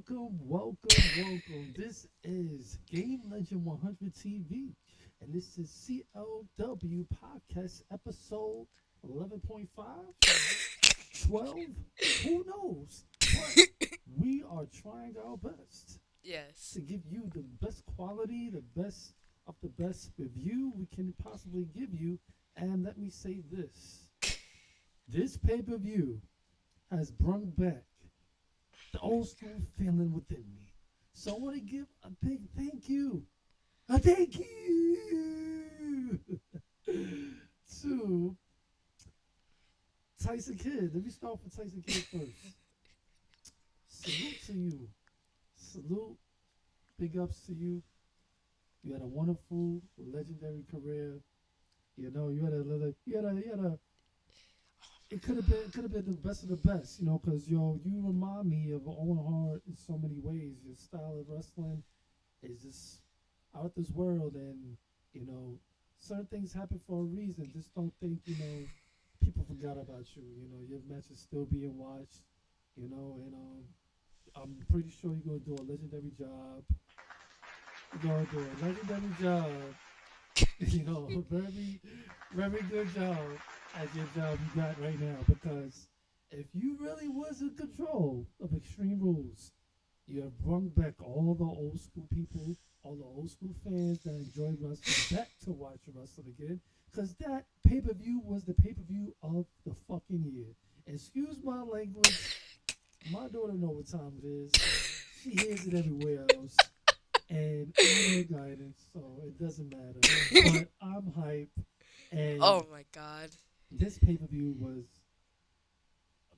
welcome. This is Game Legend 100 TV, and this is CLW Podcast EP12 12. Who knows? But we are trying our best Yes. to give you the best quality, the best of the best review we can possibly give you. And let me say this pay per view has brought back the old school feeling within me. So I want to give a big thank you, a thank you to Tyson Kidd. Let me start with Tyson Kidd first. Salute to you. Salute. Big ups to you. You had a wonderful, legendary career. You know, you had a. It could have been the best of the best, because you remind me of Owen Hart in so many ways. Your style of wrestling is just out of this world, and certain things happen for a reason. Just don't think people forgot about you. Your matches still being watched. And I'm pretty sure you're gonna do a legendary job. You're gonna do a legendary job. Very, very good job at your job you got right now. Because if you really was in control of Extreme Rules, you have brought back all the old school people, all the old school fans that enjoy wrestling back to watch wrestling again. Because that pay per view was the pay per view of the fucking year. Excuse my language. My daughter know what time it is. She hears it everywhere else. And I'm her guidance, so it doesn't matter. But I'm hype. And Oh my god. this pay per view was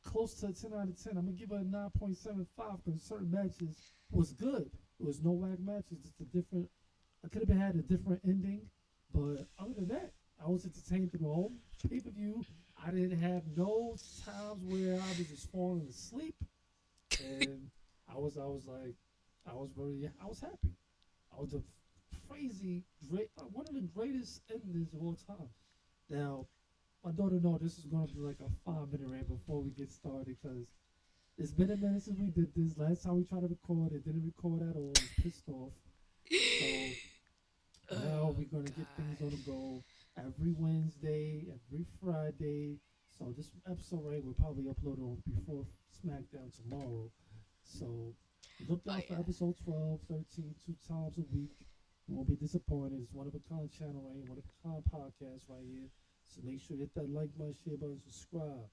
close to a 10 out of 10. I'm going to give it a 9.75 because certain matches was good. It was no whack matches. It's a different, I could have had a different ending. But other than that, I was entertained through the whole pay per view. I didn't have no times where I was just falling asleep. And I was happy. I was a one of the greatest endings of all time. Now, my daughter know this is going to be like a 5-minute rant before we get started because it's been a minute since we did this. Last time we tried to record, it didn't record at all. I was pissed off. So now Oh we're going to get things on god. the go every Wednesday, every Friday. So this episode, right, we'll probably upload it on before SmackDown tomorrow. So look Oh out for yeah. episode 12, 13, 2 times a week. You won't be disappointed. It's one of a kind channel right here, one of a kind podcast right here. So make sure you hit that like button, share button, subscribe.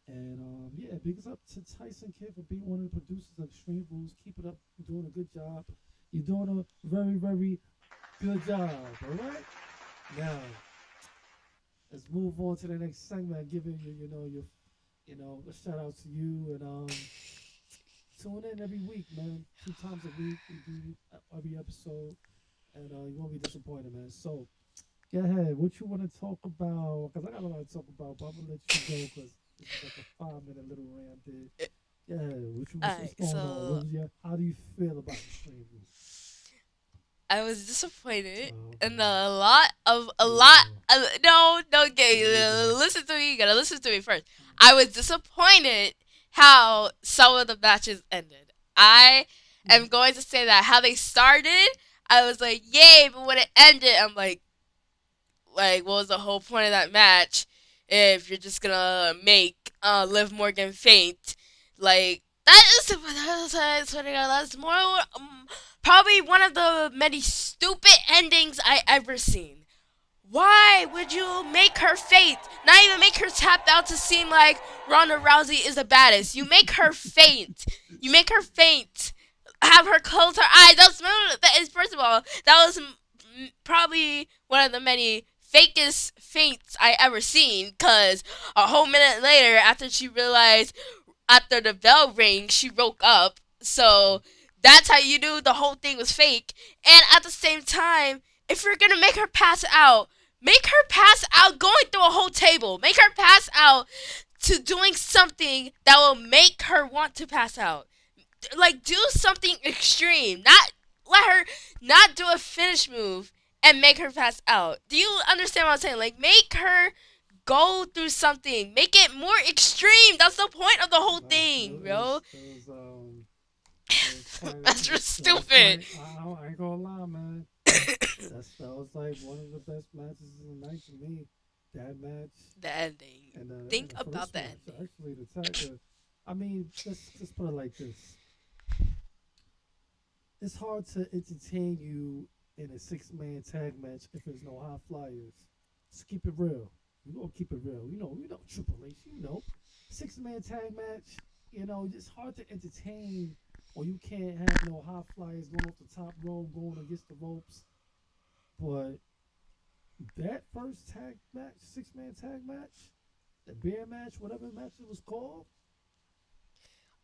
And yeah, big up to Tyson Kidd for being one of the producers of Extreme Rules. Keep it up. You're doing a good job. You're doing a very, very good job. All right? Now, let's move on to the next segment. Giving you, a shout out to you. And tune in every week, man. 2 times a week. We do every episode. And you won't be disappointed, man. So, go ahead. What you want to talk about? Because I got a lot to talk about, but I'm going to let you go because it's like a 5-minute little rant there. Yeah, what's Alright, going on? so How do you feel about the stream? I was disappointed Oh, in okay. a Here we lot go. no, no, okay, Here we go. listen to me, you gotta listen to me first. I was disappointed how some of the matches ended. I am going to say that how they started, I was like, yay, but when it ended, I'm what was the whole point of that match if you're just gonna make Liv Morgan faint? That's more probably one of the many stupid endings I ever seen. Why would you make her faint? Not even make her tap out to seem like Ronda Rousey is the baddest. You make her faint. You make her faint. Have her close her eyes. That is first of all, that was probably one of the many fakest feints I ever seen. Cause a whole minute later, after she realized after the bell rang, she woke up. So that's how you knew the whole thing was fake. And at the same time, if you're gonna make her pass out going through a whole table. Make her pass out to doing something that will make her want to pass out. Like do something extreme. Not let her not do a finish move and make her pass out. Do you understand what I'm saying? Like make her go through something. Make it more extreme. That's the point of the whole Right. thing, bro. It was It was quite. That's It just was stupid. quite. I ain't gonna lie, man. That was like one of the best matches of the night to me. That match The ending. and Think the about first the match. ending. Actually, the tag. I mean, let's just put it like this: it's hard to entertain you in a six-man tag match if there's no high flyers. Just keep it real. You gonna keep it real. You know Triple H. You know, six-man tag match. You know, it's hard to entertain, or you can't have no high flyers going off the top rope, going against the ropes. But that first tag match, six-man tag match, the beer match, whatever match it was called,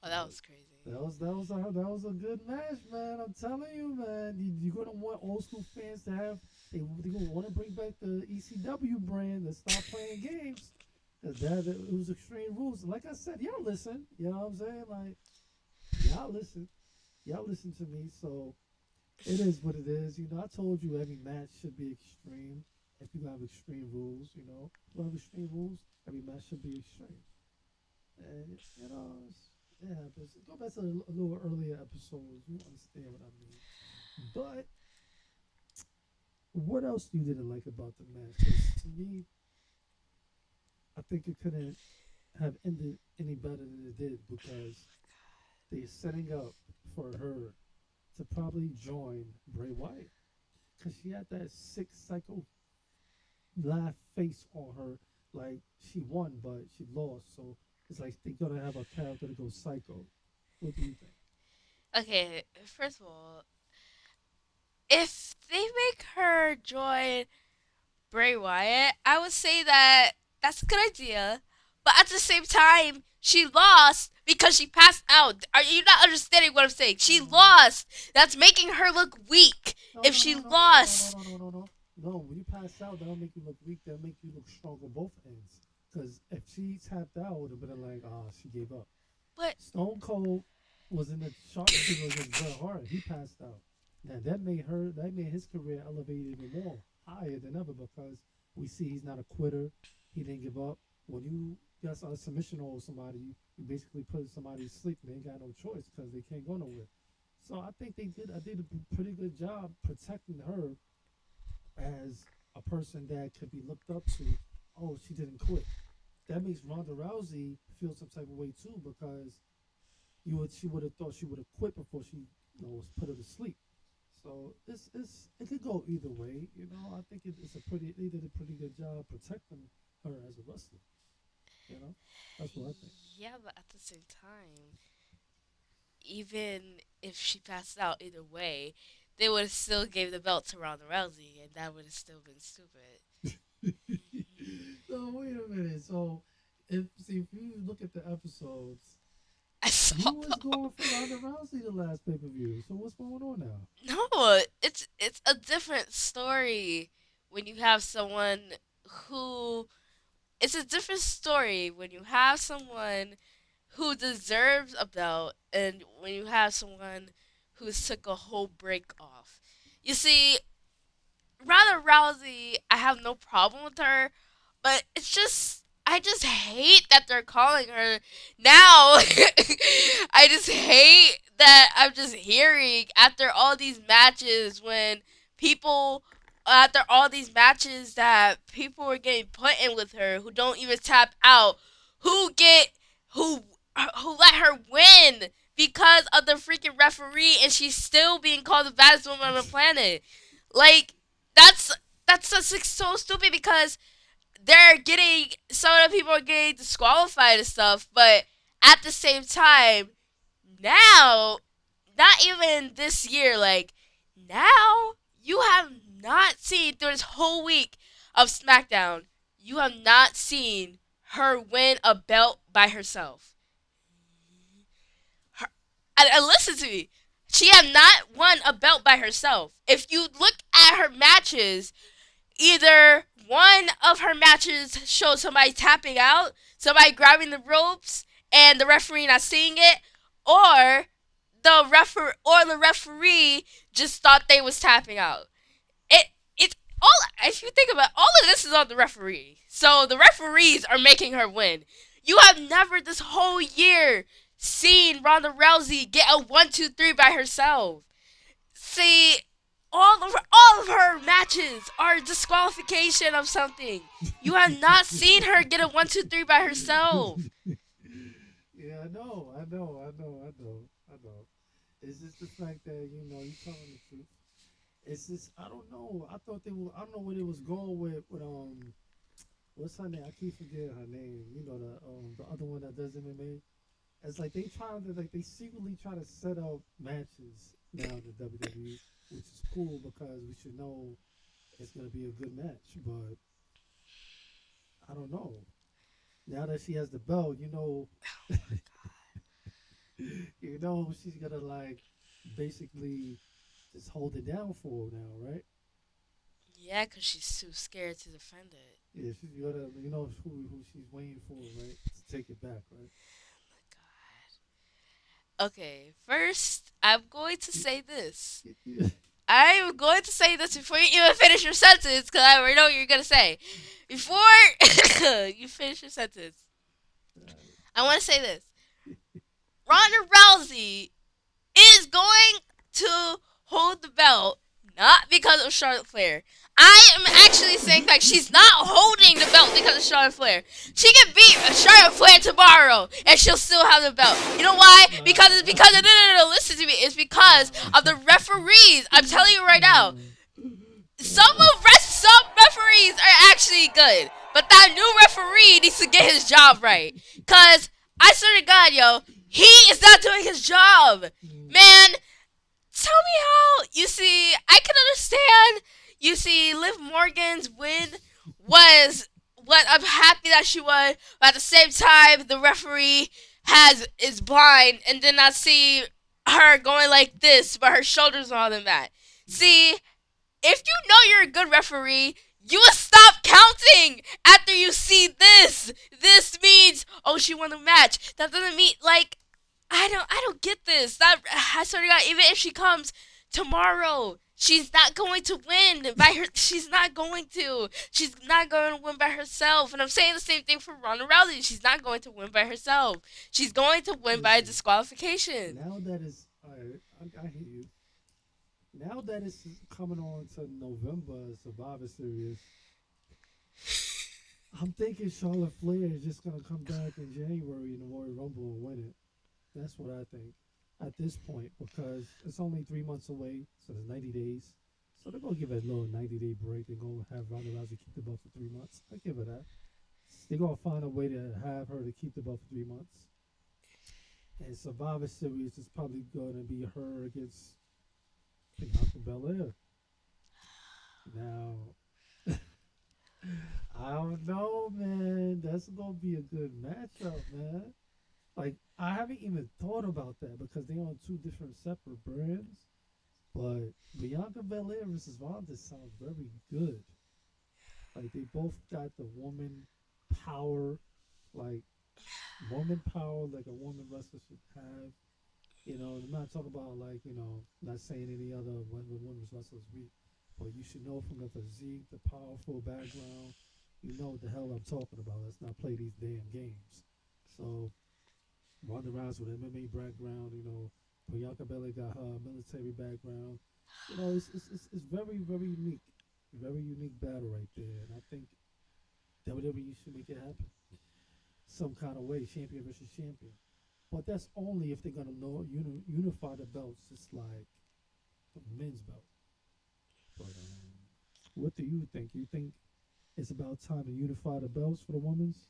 Oh, that was crazy. that was a good match, man. I'm telling you, man. You're gonna want old school fans to have they gonna want to bring back the ECW brand and stop playing games. It was Extreme Rules. Like I said, y'all listen. You know what I'm saying? Like y'all listen. Y'all listen to me. So it is what it is. You know, I told you every match should be extreme. If you have extreme rules, you know, if you have extreme rules, every match should be extreme. And you know, it happens. Go back to a little earlier episodes. You understand what I mean. But what else you didn't like about the match? 'Cause to me, I think it couldn't have ended any better than it did because they're setting up for her to probably join Bray Wyatt because she had that sick psycho laugh face on her, like she won but she lost. So it's like they're gonna have a character that goes psycho. What do you think? Okay, first of all, if they make her join Bray Wyatt, I would say that that's a good idea. But at the same time, she lost because she passed out. Are you not understanding what I'm saying? She No, lost. That's making her look weak. no, If no, she no, no, no, no, no, no, lost. no, no, no, no. No, when you pass out, that'll make you look weak. That'll make you look strong on both ends. Because if she tapped out, it would have been like, ah, she gave up. But Stone Cold was in the sharpshooter against Bret Hart. He passed out. Now that made his career elevated even more higher than ever because we see he's not a quitter. He didn't give up. When you got a submission over somebody, you basically put somebody to sleep. And they ain't got no choice because they can't go nowhere. So I think they did. I did a pretty good job protecting her as a person that could be looked up to. Oh, she didn't quit. That makes Ronda Rousey feel some type of way too because she would have thought she would have quit before she was put her to sleep. So it could go either way. You know, I think it's a pretty they did a pretty good job protecting her as a wrestler. You know, that's what I think. yeah, but at the same time, even if she passed out either way, they would have still gave the belt to Ronda Rousey, and that would have still been stupid. So wait a minute. So if you look at the episodes, I you saw was going for Ronda Rousey the last pay per view. So what's going on now? no, it's a different story when you have someone who it's a different story when you have someone who deserves a belt and when you have someone who took a whole break off. You see, Ronda Rousey, I have no problem with her, but it's just I just hate that they're calling her now. I just hate that I'm just hearing after all these matches when people after all these matches that people were getting put in with her who don't even tap out, who get who who let her win because of the freaking referee and she's still being called the baddest woman on the planet. Like that's that's just like, so stupid because they're getting some of the people are getting disqualified and stuff, but at the same time, now, not even this year, like now you have not seen through this whole week of SmackDown, you have not seen her win a belt by herself. Her, and listen to me, she have not won a belt by herself. If you look at her matches, either one of her matches shows somebody tapping out, somebody grabbing the ropes, and the referee not seeing it, or the referee just thought they was tapping out. It it's all if you think about it, all of this is on the referee. So the referees are making her win. You have never this whole year seen Ronda Rousey get a 1, 2, 3 by herself. See, all of her matches are disqualification of something. You have not seen her get a 1, 2, 3 by herself. Yeah, I know, I know, I know, I know, I know. It's just the fact that you telling the truth. It's just I don't know. I thought they were. I don't know where they was going with what's her name? I keep forgetting her name. The other one that does MMA. It's like they trying to like they secretly try to set up matches now in the WWE, which is cool because we should know it's gonna be a good match. But I don't know. Now that she has the belt, she's gonna like basically just hold it down for her now, right? Yeah, because she's too scared to defend it. Yeah, she's gonna, who she's waiting for, right? To take it back, right? Okay, first, I'm going to say this. Yeah. I'm going to say this before you even finish your sentence, because I already know what you're going to say. Before you finish your sentence, I want to say this. Ronda Rousey is going to hold the belt not because of Charlotte Flair. I am actually saying that she's not holding the belt because of Charlotte Flair. She can beat Charlotte Flair tomorrow and she'll still have the belt. You know why? Because it's because of, no, listen to me. It's because of the referees. I'm telling you right now. Some referees are actually good, but that new referee needs to get his job right. Cause I swear to God, yo, he is not doing his job, man. Tell me how. You see, I can understand. You see, Liv Morgan's win was what I'm happy that she won, but at the same time, the referee is blind and did not see her going like this, but her shoulders are on the mat. See, if you know you're a good referee, you will stop counting after you see this. This means, oh, she won the match. That doesn't mean like I don't get this. That I swear to God, even if she comes tomorrow, she's not going to win by her. She's not going to. She's not going to win by herself. And I'm saying the same thing for Ronda Rousey. She's not going to win by herself. She's going to win by Listen, disqualification. now that is, I hear you. Now that it's coming on to November Survivor Series, I'm thinking Charlotte Flair is just gonna come back in January in the Royal Rumble and win it. That's what I think at this point because it's only 3 months away, so there's 90 days. So they're gonna give it a little 90-day break. They're gonna have Ronda Rousey keep the belt for 3 months. I give her that. They're gonna find a way to have her to keep the belt for 3 months. And Survivor Series is probably gonna be her against Bianca Belair. Now, I don't know, man. That's gonna be a good matchup, man. Like I haven't even thought about that because they're on two different separate brands. But Bianca Belair versus Ronda sounds very good. Like they both got the power, like woman power, like a woman wrestler should have. I'm not talking about like not saying any other women's wrestlers weak, but you should know from the physique, the powerful background. You know what the hell I'm talking about. Let's not play these damn games. So Ronda Rousey with MMA background, Bianca Belair got her military background. It's very, very unique. Very unique battle right there. And I think WWE should make it happen. Some kind of way, champion versus champion. But that's only if they're going to unify the belts just like the men's belt. But what do you think? You think it's about time to unify the belts for the women's?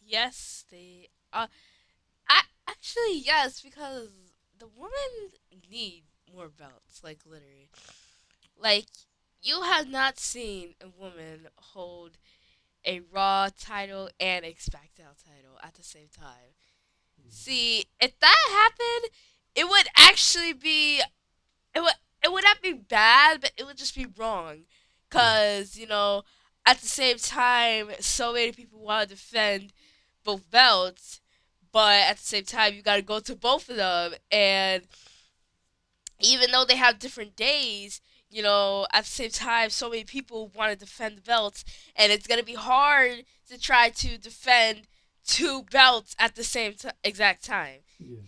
Yes, they. I actually yes because the women need more belts. Like literally, like you have not seen a woman hold a Raw title and a SmackDown title at the same time. See, if that happened, it would actually be it would it would not be bad, but it would just be wrong, Yeah. cause at the same time, so many people want to defend both belts, but at the same time, you got to go to both of them, and even though they have different days, at the same time, so many people want to defend the belts, and it's gonna be hard to try to defend two belts at the same exact time. Yeah,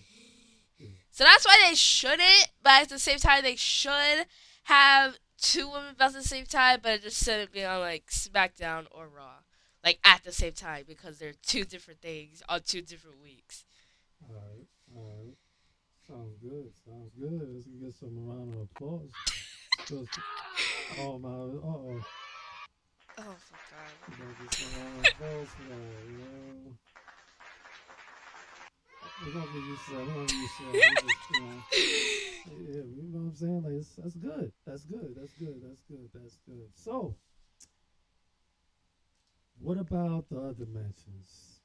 yeah. So that's why they shouldn't, but at the same time, they should have two women belts at the same time, but it just shouldn't be on like SmackDown or Raw, like at the same time, because they're two different things on two different weeks. All right, all right. Sounds good. Sounds good. Let's get some round of applause. Just, oh my, oh, Oh my god. we gotta get some round of applause for that. We're gonna get used to that. We're gonna get used to that. We just, yeah, you know what I'm saying? Like, that's good. That's good. That's good. That's good. That's good. So, what about the other matches?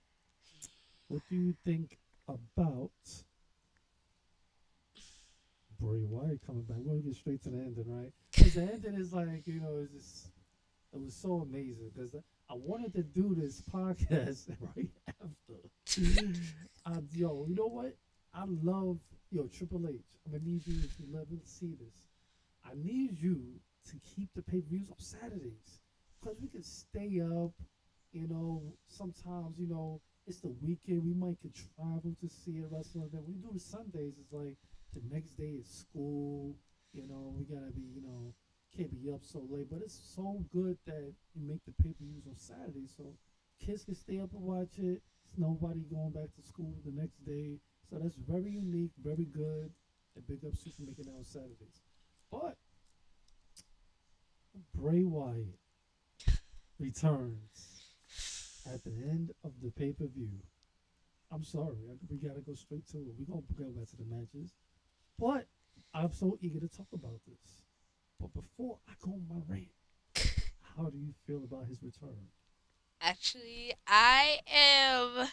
What do you think about Bray Wyatt coming back? We're gonna get straight to the ending, right? Because the ending is like, it's just, it was so amazing. Because I wanted to do this podcast right after. Yo, you know what? I love, Triple H. I'm gonna need you if you let me see this. I need you to keep the pay per views on Saturdays because we can stay up. Sometimes it's the weekend. We might could travel to see a wrestling event. When you do the Sundays, it's like the next day is school. We gotta be can't be up so late. But it's so good that you make the pay per views on Saturdays, so kids can stay up and watch it. It's nobody going back to school the next day. So that's very unique, very good, and big ups to you for making it on Saturdays. But Bray Wyatt returns at the end of the pay per view. I'm sorry, we gotta go straight to it. We're gonna go back to the matches, but I'm so eager to talk about this. But before I go on my rant, how do you feel about his return? Actually, I'm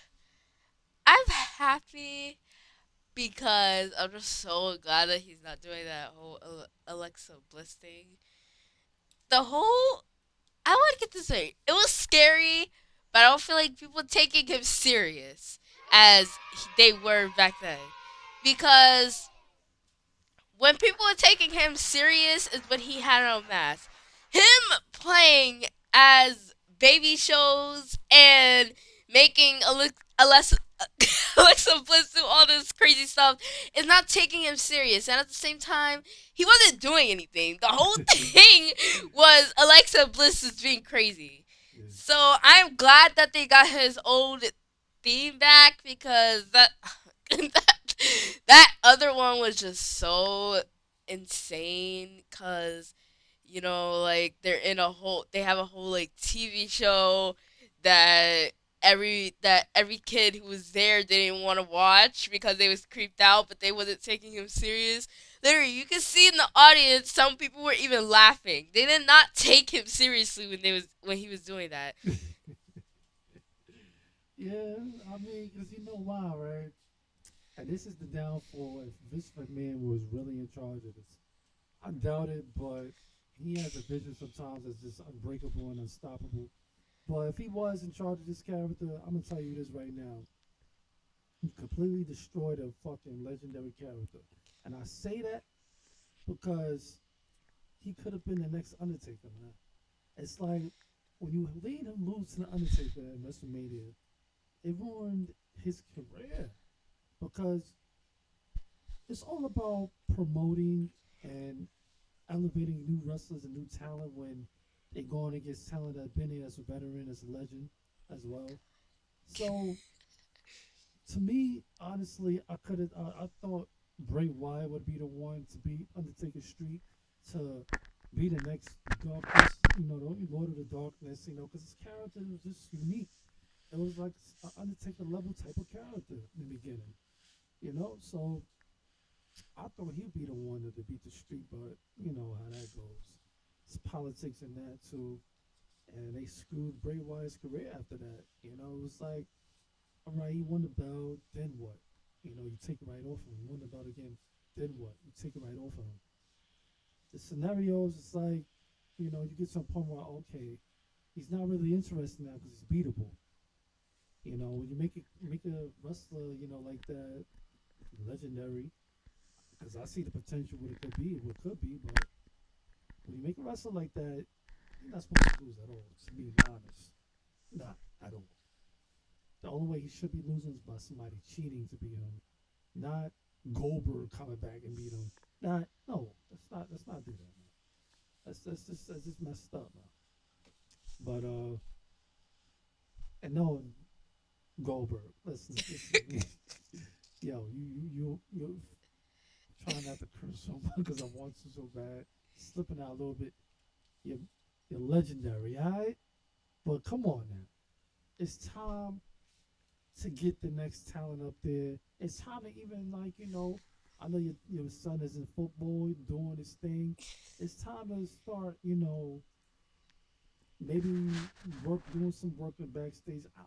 happy because I'm just so glad that he's not doing that whole Alexa Bliss thing. The whole I want to get this right. It was scary, but I don't feel like people taking him serious as they were back then. Because when people were taking him serious is when he had on mask. Him playing as baby shows and making Alexa, Alexa Bliss do all this crazy stuff is not taking him serious. And at the same time, he wasn't doing anything. The whole thing was Alexa Bliss is being crazy. Yeah. So I'm glad that they got his old theme back because that other one was just so insane because like they have a whole like TV show that every kid who was there didn't want to watch because they was creeped out, but they wasn't taking him serious. Literally, you can see in the audience some people were even laughing. They did not take him seriously when he was doing that. Yeah, I mean, because you know why, right? And this is the downfall if Vince McMahon was really in charge of this. I doubt it, but he has a vision sometimes that's just unbreakable and unstoppable. But if he was in charge of this character, I'm gonna tell you this right now. He completely destroyed a fucking legendary character. And I say that because he could have been the next Undertaker, man. It's like when you lead him lose to the Undertaker at WrestleMania, it ruined his career because it's all about promoting and elevating new wrestlers and new talent when they're going against talent that's been here as a veteran, as a legend as well. So to me, honestly, I thought Bray Wyatt would be the one to be Undertaker Street to be the next Darkness, the Lord of the Darkness, because his character was just unique. It was like an Undertaker level type of character in the beginning, So I thought he'd be the one to beat the street, but you know how that goes. It's politics in that too, and they screwed Bray Wyatt's career after that. It was like, all right, he won the belt, then what? You take it right off him. He won the belt again, then what? You take it right off him. The scenarios, it's like, you get to a point where okay, he's not really interested now because he's beatable. When you make a wrestler, like that, legendary, because I see the potential what it could be, but when you make a wrestler like that, you're not supposed to lose at all. To be honest, not at all. The only way he should be losing is by somebody cheating to beat him, not Goldberg coming back and beat him. Not no, let's not do that. Man. That's just messed up, man. But and no Goldberg, listen, yo, you trying not to curse so much because I want to so bad, slipping out a little bit. You're, you're legendary, all right? But come on now, it's time to get the next talent up there. It's time to even like I know your son is in football doing his thing. It's time to start maybe doing some work in backstage. I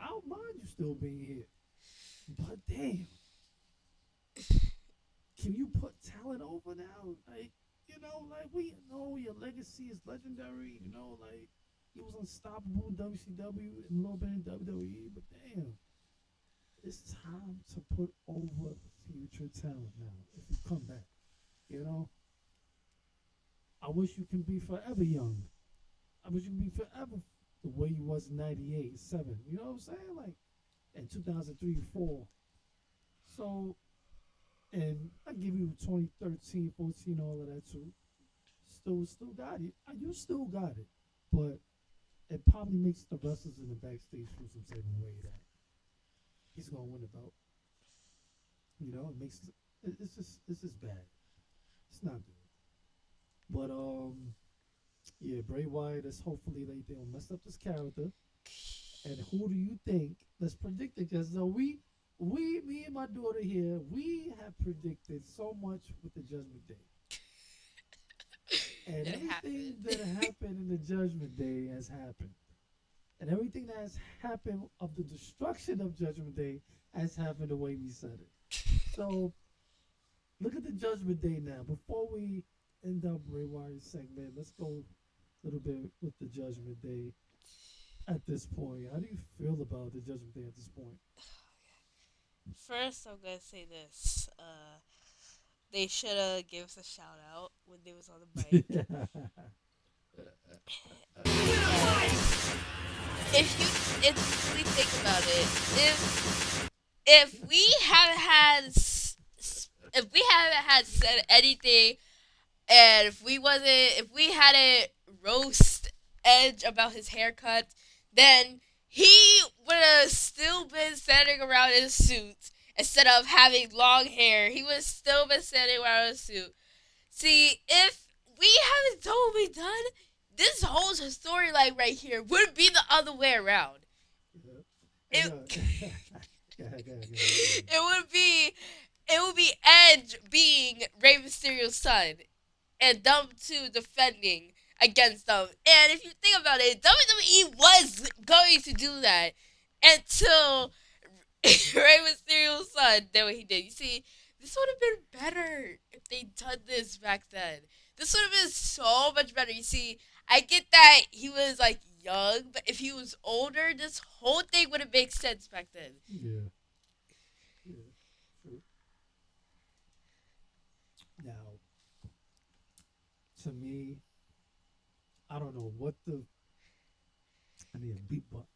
don't mind you still being here, but damn, can you put talent over now? Like like we know your legacy is legendary. Like he was unstoppable in WCW and a little bit in WWE, but damn. It's time to put over future talent now. If you come back, you know, I wish you can be forever young. I wish you can be forever the way you was in '98, '7. You know what I'm saying? Like in 2003, '4. So, and I give you 2013, 14, all of that too. Still got it. You still got it, but it probably makes the wrestlers in the backstage feel some type of way that he's gonna win the belt. It makes it's just bad. It's not good. But yeah, Bray Wyatt is hopefully they don't mess up this character. And who do you think? Let's predict it because me and my daughter here, we have predicted so much with the Judgment Day, and It everything happened. that happened in the Judgment Day has happened, and everything that has happened of the destruction of Judgment Day has happened the way we said it. So look at the Judgment Day now. Before we end up Bray Wyatt segment, let's go a little bit with the Judgment Day at this point. How do you feel about the Judgment Day at this point? First, I'm gonna say this. They should have give us a shout out when they was on the mic. And if you really think about it, if we haven't had if we haven't had said anything, and if we hadn't roast Edge about his haircut, then he would have still been standing around in a suit instead of having long hair. He would have still been standing around in a suit. See, if we haven't totally done this whole storyline right here, would be the other way around. Hey, It go ahead, go ahead, go ahead. it would be Edge being Rey Mysterio's son and them two defending against them. And if you think about it, WWE was going to do that until Rey Mysterio's son did what he did. You see, this would have been better if they done this back then. This would have been so much better. You see, I get that he was like young, but if he was older, this whole thing would have made sense back then. Yeah, yeah, true. Now, to me, I don't know what the. I need a beat button.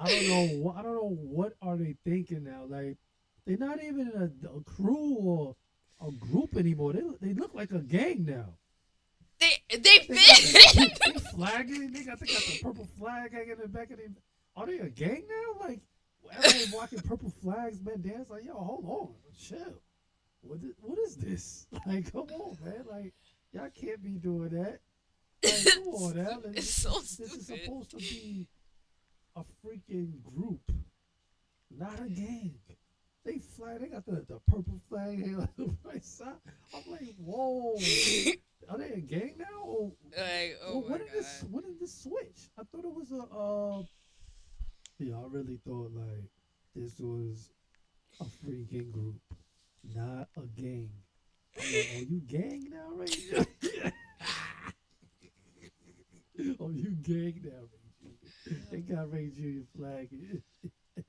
I don't know what are they thinking now. Like they're not even a crew or a group anymore. They look like a gang now. They They got fit. they flagging. They got the purple flag hanging in the back of them. Are they a gang now? Like everybody walking purple flags, man. Dance like yo, hold on, chill. What is this? Like, come on, man. Like y'all can't be doing that. Like, come on, now. Like, It's so this is stupid. supposed to be a freaking group, not a gang. They got the purple flag hanging on the right side. I'm like, whoa. Are they a gang now? Or, Like, oh my god. when did this switch? I thought it was a yeah, I really thought like this was a freaking group, not a gang. I'm like, oh, you gang now, Ranger? Oh, you gang now, Ranger? They got Ray Jr. flag.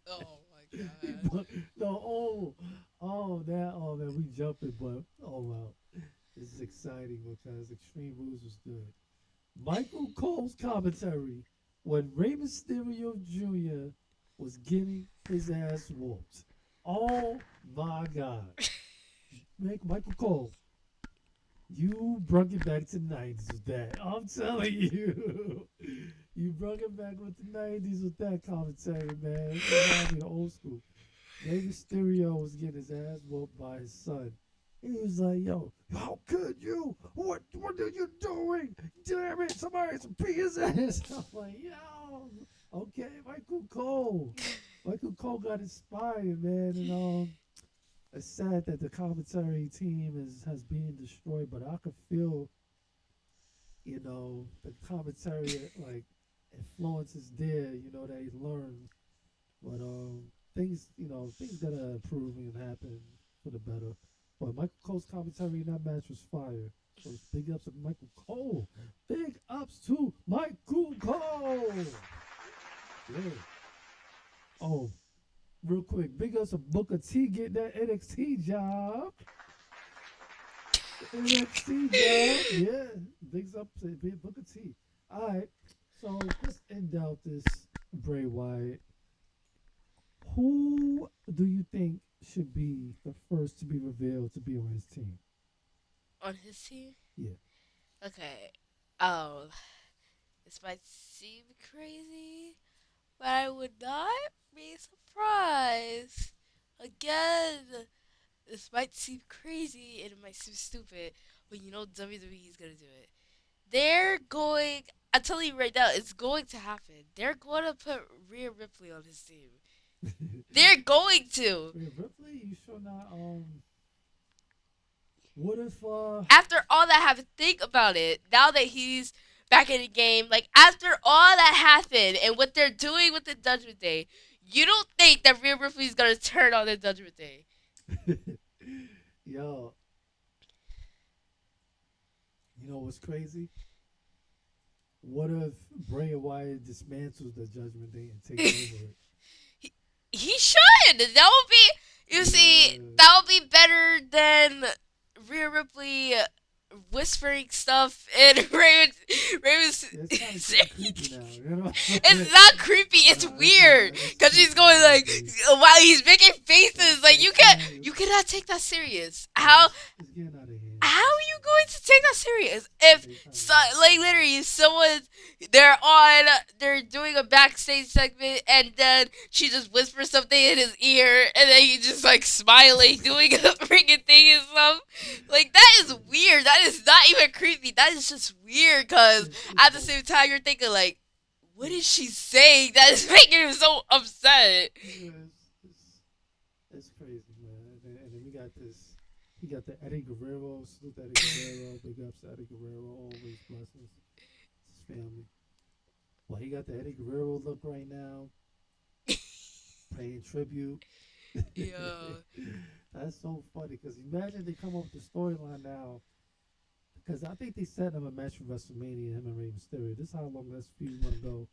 Oh my god. But, no, oh man, we jumping, but oh wow, this is exciting because Extreme Rules was good. Michael Cole's commentary when Rey Mysterio Jr. was getting his ass whooped. Oh my God. Michael Cole, you brought it back to the 90s with that. I'm telling you. You brought it back with the 90s with that commentary, man. It reminds me of old school. Rey Mysterio was getting his ass whooped by his son. He was like, yo, how could you? What are you doing? Damn it, somebody beat his ass. I'm like, yo, okay, Michael Cole. Michael Cole got inspired, man. And it's sad that the commentary team has been destroyed, but I could feel, the commentary like influence is there, they learn. But things gotta improve and happen for the better. But Michael Cole's commentary in that match was fire. So big ups to Michael Cole. Big ups to Michael Cole. Yeah. Oh, real quick, big ups to Booker T getting that NXT job. NXT job. Yeah. Big ups to Booker T. Alright. So let's end out this Bray Wyatt. Who do you think should be the first to be revealed to be on his team? On his team? Yeah. Okay. Oh, this might seem crazy, but I would not be surprised. Again, this might seem crazy and it might seem stupid, but you know WWE is gonna do it. They're going. I'm telling you right now, it's going to happen. They're going to put Rhea Ripley on his team. They're going to. Rhea Ripley, you sure not? What if After all that happened, think about it. Now that he's back in the game, like after all that happened and what they're doing with the Judgment Day, you don't think that Rhea Ripley's gonna turn on the Judgment Day? Yo, you know what's crazy? What if Bray Wyatt dismantles the Judgment Day and takes over it? He should. That would be. You see, that would be better than Rhea Ripley whispering stuff in Raven's. It's kind of creepy now, It's not creepy. It's weird because she's going like while he's making faces. Like you cannot take that serious. It's getting out of hand. How are you going to take that serious? If like literally, if they're doing a backstage segment, and then she just whispers something in his ear, and then he just like smiling, doing a freaking thing and stuff. Like that is weird. That is not even creepy. That is just weird. Cause at the same time, you're thinking like, what is she saying that is making him so upset? Yeah, it's crazy, man. And then we got this. He got the Eddie Guerrero, salute Eddie Guerrero, big ups to Eddie Guerrero, always blessings. It's his family. Well, he got the Eddie Guerrero look right now, paying tribute. Yeah. That's so funny because imagine they come up with the storyline now. Because I think they set him a match for WrestleMania, him and Rey Mysterio. This is how long this feud gonna go.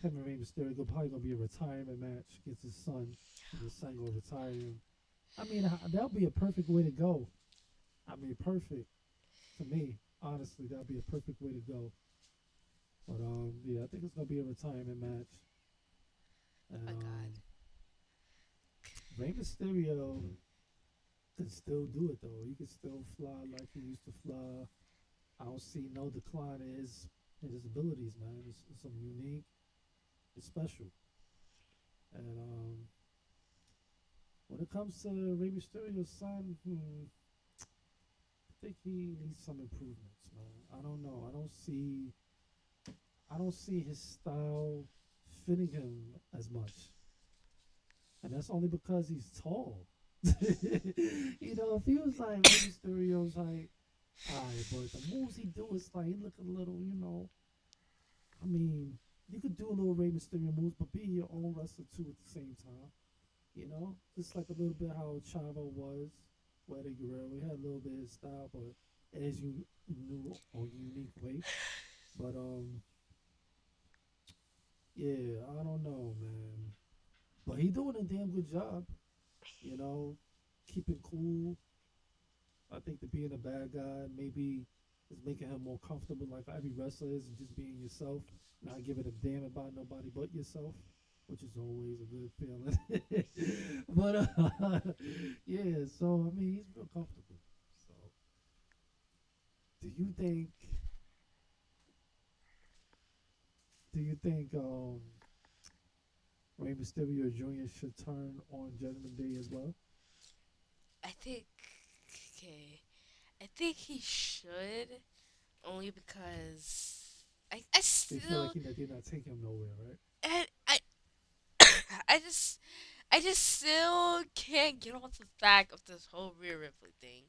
Him and Rey Mysterio probably gonna be a retirement match against his son. And his son gonna retire him. I mean, that'll be a perfect way to go. I mean, perfect to me. Honestly, that'll be a perfect way to go. But yeah, I think it's gonna be a retirement match. And, Oh my God. Rey Mysterio can still do it though. He can still fly like he used to fly. I don't see no decline in his abilities, man. It's something unique. It's special. And when it comes to Rey Mysterio's son, I think he needs some improvements, man. I don't know. I don't see his style fitting him as much. And that's only because he's tall. If he was like Rey Mysterio's height, alright, but the moves he do is like he look a little, I mean, you could do a little Rey Mysterio moves, but be your own wrestler too at the same time. Just like a little bit how Chavo was, with Eddie Guerrero. He had a little bit of his style, but as you knew, on a unique way. But yeah, I don't know, man. But he doing a damn good job, keeping cool. I think that being a bad guy maybe is making him more comfortable, like every wrestler is, and just being yourself, not giving a damn about nobody but yourself. which is always a good feeling. But yeah, so I mean, he's real comfortable. So, do you think? Do you think Rey Mysterio Jr. should turn on Judgment Day as well? I think okay. I think he should only because I They feel like still they're not taking him nowhere, right? I I just I just still can't get off the fact of this whole Rhea Ripley thing.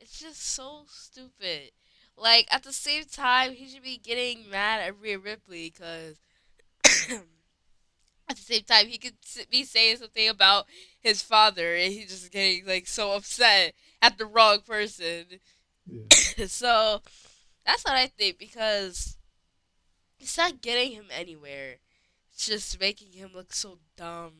It's just so stupid. Like at the same time, he should be getting mad at Rhea Ripley because at the same time he could be saying something about his father and he's just getting like so upset at the wrong person. Yeah, So that's what I think because it's not getting him anywhere. It's just making him look so dumb.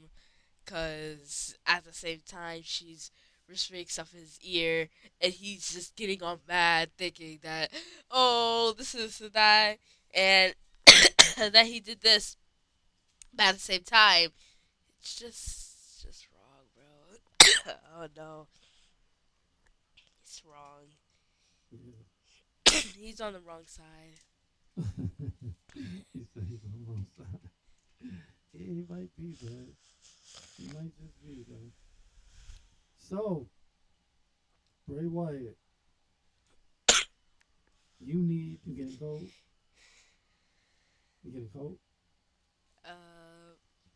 Cause at the same time she's whispering stuff in his ear, and he's just getting all mad, thinking that oh this and that, and that he did this. But at the same time, it's just wrong, bro. Oh no, it's wrong. yeah. He's on the wrong side. He said he's on the wrong side. Yeah, he might be, but he might just be, though. So, Bray Wyatt, you getting cold? You getting cold?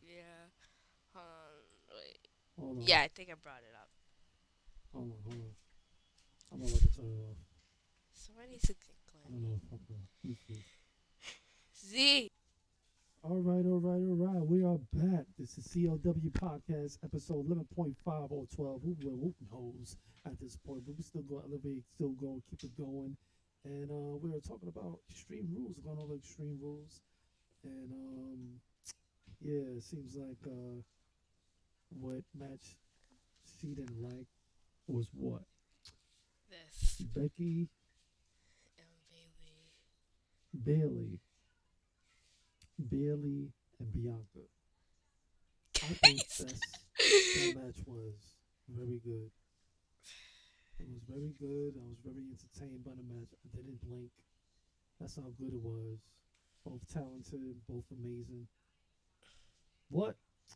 Yeah. Wait. Hold on, Yeah, I think I brought it up. hold on. I'm about to turn it off. Somebody needs to I claim don't me. know if I'm going. Let me see. Z. All right. We are back. This is CLW Podcast episode 11.5 or 12. Who knows at this point? But we still go elevate, still go, keep it going. And we were talking about extreme rules, going over extreme rules. And yeah, it seems like what match she didn't like was what? This. Becky, Bailey. Bailey, Bailey, and Bianca. I think that match was very good. It was very good. I was very entertained by the match. I didn't blink. That's how good it was. Both talented, both amazing. What?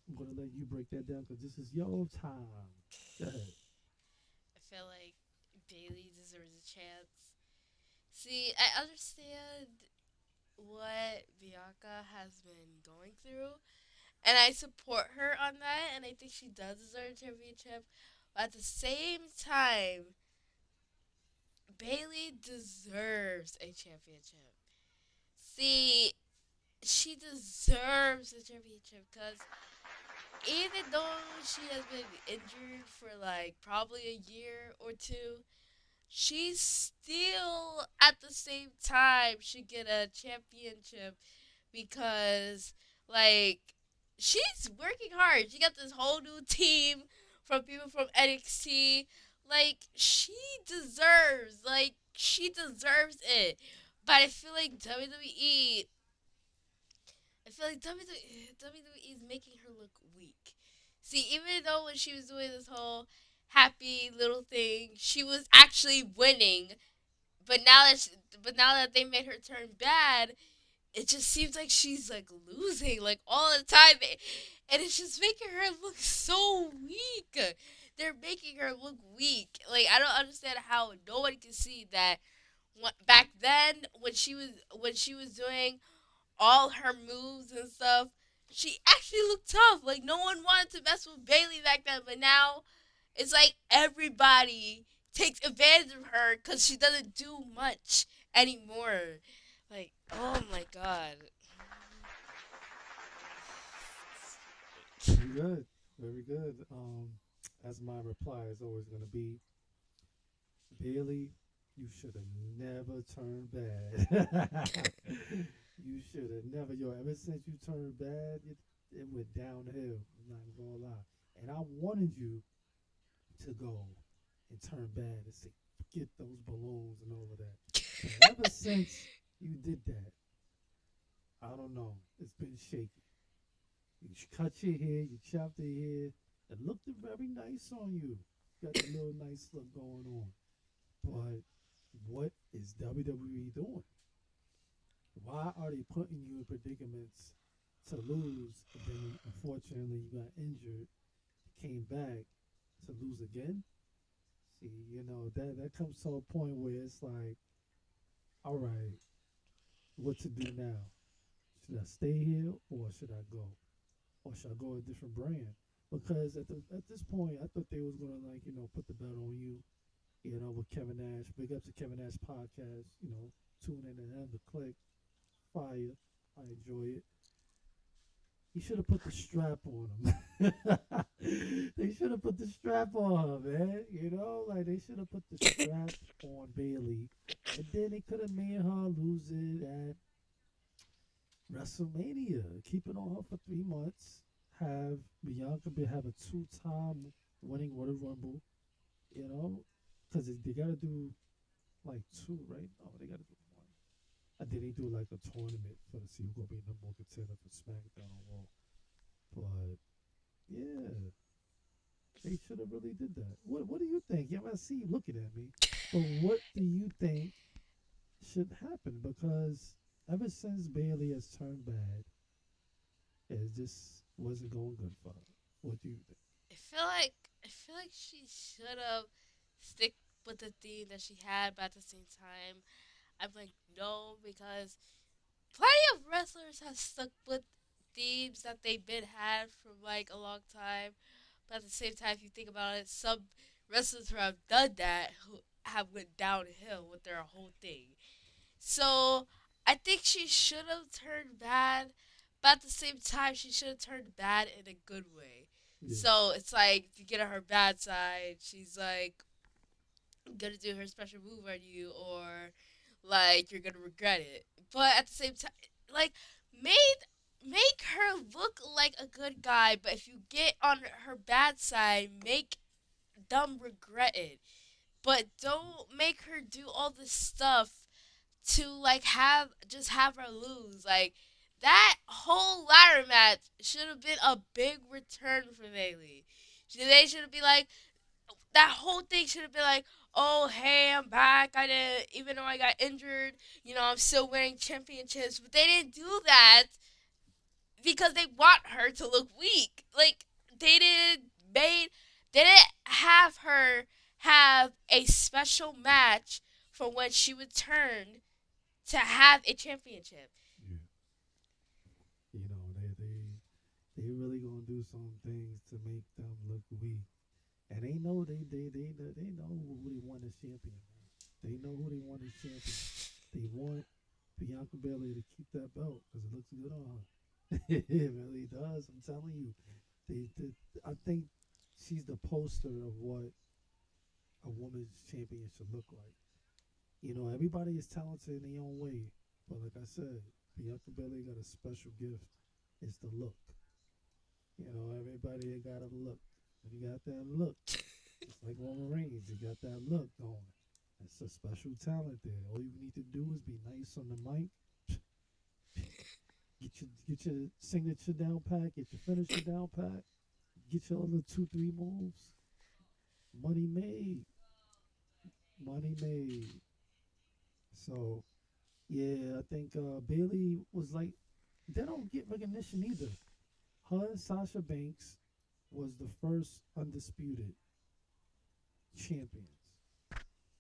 I'm gonna let you break that down because this is your time. Go ahead. I feel like Bailey deserves a chance. See, I understand what Bianca has been going through, and I support her on that, and I think she does deserve a championship. But at the same time, Bailey deserves a championship. See, she deserves a championship because even though she has been injured for like probably a year or two, she still at the same time should get a championship because like she's working hard. She got this whole new team from people from NXT. She deserves it. But I feel like WWE is making her look weak. See, even though when she was doing this whole happy little thing, she was actually winning. But now that they made her turn bad, it just seems like she's like losing like all the time, and it's just making her look so weak. They're making her look weak. Like I don't understand how nobody can see that. Back then, when she was doing all her moves and stuff, she actually looked tough. Like no one wanted to mess with Bailey back then, but now it's like everybody takes advantage of her because she doesn't do much anymore. Like, oh my god. Very good. Very good. As my reply is always gonna be, Bailey, you should have never turned bad. You should have never, yo. Ever since you turned bad, it went downhill. I'm not gonna lie. And I wanted you to go and turn bad and say, forget those balloons and all of that. But ever since you did that, I don't know. It's been shaky. You cut your hair, you chopped your hair. It looked very nice on you. Got a little nice look going on. But what is WWE doing? Why are they putting you in predicaments to lose? And then unfortunately you got injured, came back to lose again. See, that comes to a point where it's like, all right, what to do now? Should I stay here or should I go? Or should I go a different brand? Because at this point, I thought they was gonna like put the belt on you, with Kevin Nash. Big up to Kevin Nash podcast. Tune in and have the click. Fire. I enjoy it. He should have put the strap on him. They should have put the strap on her, man. Like they should have put the strap on Bailey, and then they could have made her lose it at WrestleMania. Keep it on her for 3 months. Have Bianca have a two-time winning Royal Rumble. You know, because they gotta do like two, right? No, they gotta do one. And then they do like a tournament for to see who's gonna be number one contender for SmackDown on Raw. But yeah, they should have really did that. What do you think? Yeah, I see you looking at me. But what do you think should happen? Because ever since Bailey has turned bad, it just wasn't going good for her. What do you think? I feel like she should have stick with the theme that she had, but at the same time, I'm like no because plenty of wrestlers have stuck with themes that they've been had for like a long time. But at the same time, if you think about it, some wrestlers who have done that who have went downhill with their whole thing. So I think she should have turned bad, but at the same time, she should have turned bad in a good way. Yeah, So it's like to get on her bad side, she's like gonna do her special move on you, or like you're gonna regret it. But at the same time, like made make her look like a good guy, but if you get on her bad side, make them regret it. But don't make her do all this stuff to like have her lose. Like that whole ladder match should have been a big return for Bailey. They should have been like that whole thing should have been like, oh hey, I'm back. I didn't even though I got injured. I'm still winning championships. But they didn't do that because they want her to look weak. Like they didn't made they didn't have her have a special match for when she returned to have a championship. yeah. They really gonna do some things to make them look weak, and they know they know who they want as champion. They know who they want as champion. They want Bianca Belair to keep that belt because it looks good on her. It really does. I'm telling you. I think she's the poster of what a woman's champion should look like. Everybody is talented in their own way, but like I said, Bianca Belair got a special gift. It's the look. Everybody got a look. When you got that look, it's like Roman Reigns. You got that look going. It's a special talent there. All you need to do is be nice on the mic. Get your signature down pat. Get your finisher down pat. Get your other 2 3 moves. Money made. Money made. So yeah, I think Bailey was like they don't get recognition either. Her and Sasha Banks was the first undisputed champions,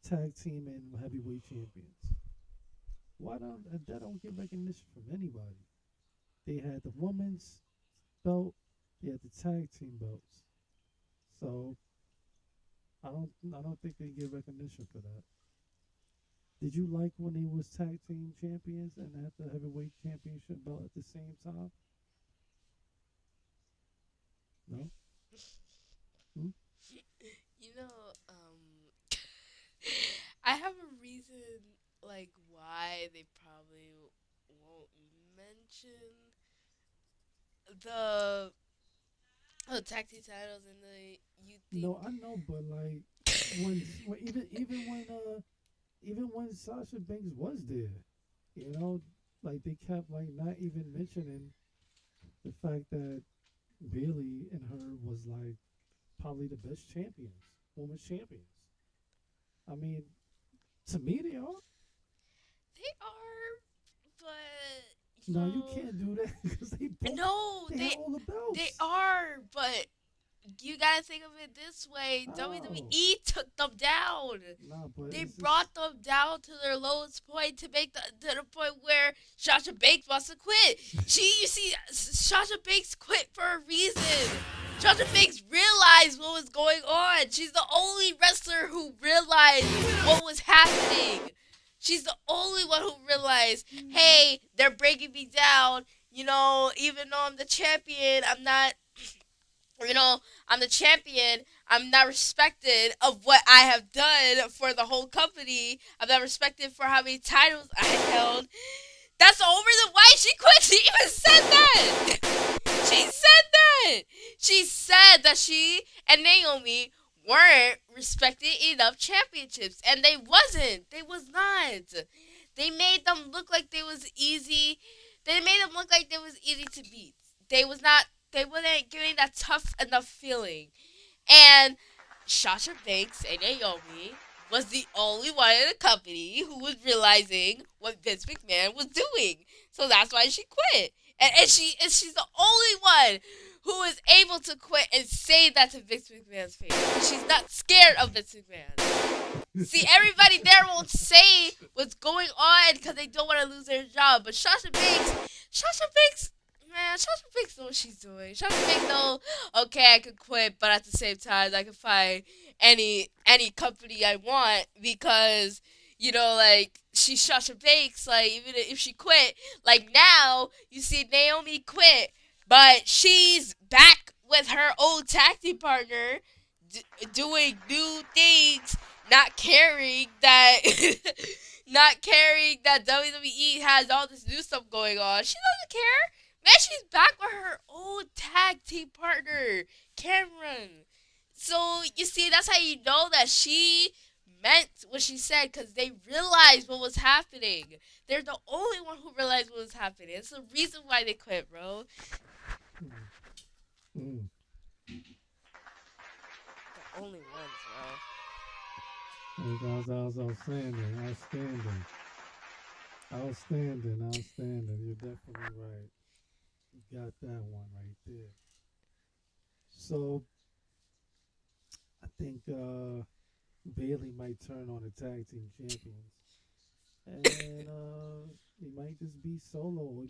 tag team and heavyweight champions. Why don't that don't get recognition from anybody? They had the women's belt, they had the tag team belts. So I don't think they get recognition for that. Did you like when they was tag team champions and had the heavyweight championship belt at the same time? No. Hmm? You know, I have a reason like why they probably won't mention the tag team titles in the you think No, I know, but like when even when Sasha Banks was there, you know, like they kept like not even mentioning the fact that Bailey and her was like probably the best champions, women's champions. I mean, to me, they are. They are, but No, you can't do that because no, they have all the they belts. are, but you gotta think of it this way: Oh, WWE took them down. no, but They it's just brought them down to their lowest point to make to the point where Sasha Banks wants to quit. You see, Sasha Banks quit for a reason. Sasha Banks realized what was going on. She's the only wrestler who realized what was happening. She's the only one who realized, hey, they're breaking me down. Even though I'm the champion, you know, I'm the champion. I'm not respected of what I have done for the whole company. I'm not respected for how many titles I held. That's the whole reason why she quit. She even said that. She said that. She said that she and Naomi weren't respected enough championships, and they wasn't. They was not. They made them look like they was easy. They made them look like they was easy to beat. They was not. They wasn't giving that tough enough feeling. And Sasha Banks and Naomi was the only one in the company who was realizing what Vince McMahon was doing. So that's why she quit. And she's the only one who is able to quit and say that to Vince McMahon's face. She's not scared of Vince McMahon. See, everybody there won't say what's going on because they don't want to lose their job. But Sasha Banks, man, Sasha Banks knows what she's doing. Sasha Banks knows, okay, I could quit, but at the same time, I can find any company I want because like she's Sasha Banks. Like even if she quit, like now you see Naomi quit, but she's back with her old tag team partner, doing new things, not caring that not caring that WWE has all this new stuff going on. She doesn't care. Man, she's back with her old tag team partner, Cameron. So you see, that's how you know that she meant what she said because they realized what was happening. They're the only one who realized what was happening. It's the reason why they quit, bro. mm, The only ones, bro. that was outstanding, outstanding, outstanding, outstanding. You're definitely right. You got that one right there. So I think Bailey might turn on the tag team champions, and he might just be solo.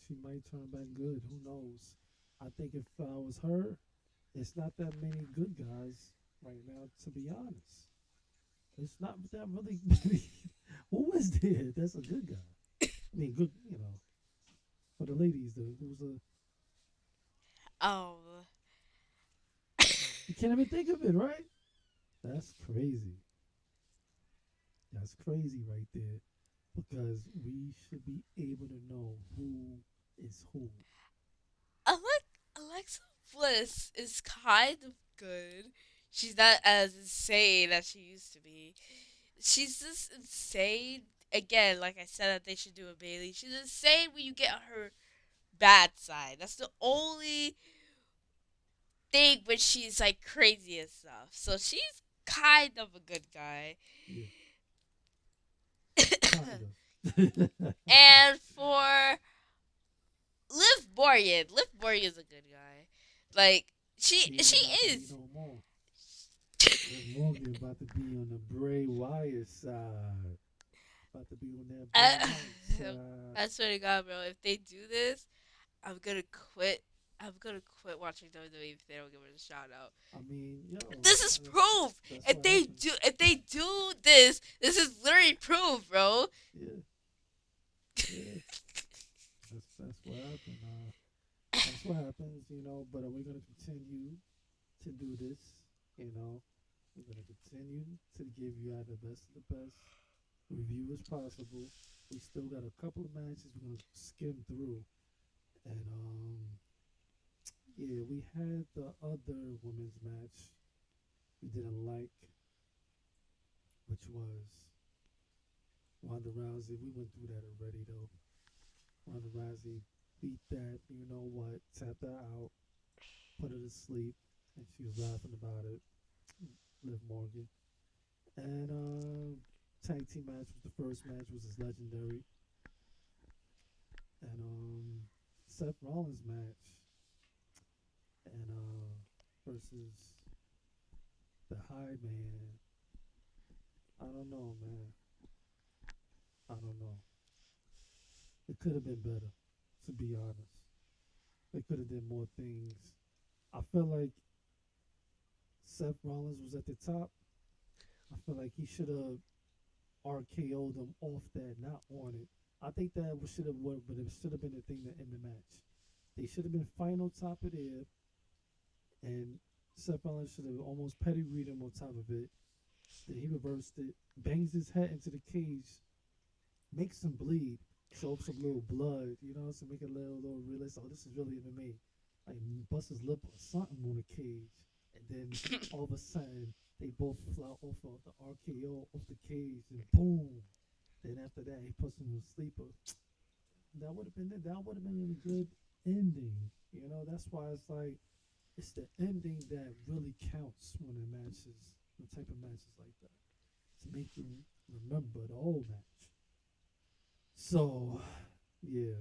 She might turn back good. Who knows? I think if I was her, it's not that many good guys right now. To be honest, it's not that really many. Who is there? That's a good guy. I mean, good. For the ladies, though, who's a Um, you can't even think of it, right? That's crazy. That's crazy right there. Because we should be able to know who is who. Alexa Bliss is kind of good. She's not as insane as she used to be. She's just insane. Again, like I said, that they should do a Bailey. She's insane when you get on her bad side. That's the only thing when she's like crazy and stuff. So she's kind of a good guy. Yeah, kind of. And for Liv Morgan's a good guy. Like She ain't she about to be is. no more. Liv Morgan about to be on the Bray Wyatt side. About to be on that Bray I, Wyatt side. I swear to God, bro, if they do this, I'm gonna quit. I'm gonna quit watching WWE if they don't give it a shout out. I mean, yo, This is proof. that's If what they happens. do, if they do this, this is literally proof, bro. Yeah, yeah. That's what happened. That's what happens, But we're gonna continue to do this. You know, we're gonna continue to give you out the best of the best review as possible. We still got a couple of matches we're gonna skim through, and yeah, we had the other women's match we didn't like, which was Ronda Rousey. We went through that already though. Ronda Rousey beat that. You know what? Tapped her out. put her to sleep, and she was laughing about it. Liv Morgan. And tag team match was the first match, was his legendary. And Seth Rollins match and versus the High Man. I don't know, man. I don't know. It could have been better, to be honest. They could have did more things. I feel like Seth Rollins was at the top. I feel like he should have RKO'd him off that, not on it. I think that should have worked, but it should have been the thing to end the match. They should have been final top of there, and Seth Rollins should have almost pedigreed him on top of it. Then he reversed it, bangs his head into the cage, makes him bleed, show up some little blood, so make a little realize, oh, this is really MMA. Like bust his lip or something on the cage, and then all of a sudden they both fly off of the RKO off the cage, and boom. Then after that, he puts him to sleeper. That would have been it. That would have been a good ending. That's why it's like it's the ending that really counts when it matches, the type of matches like that, to make you remember the whole match. So, yeah,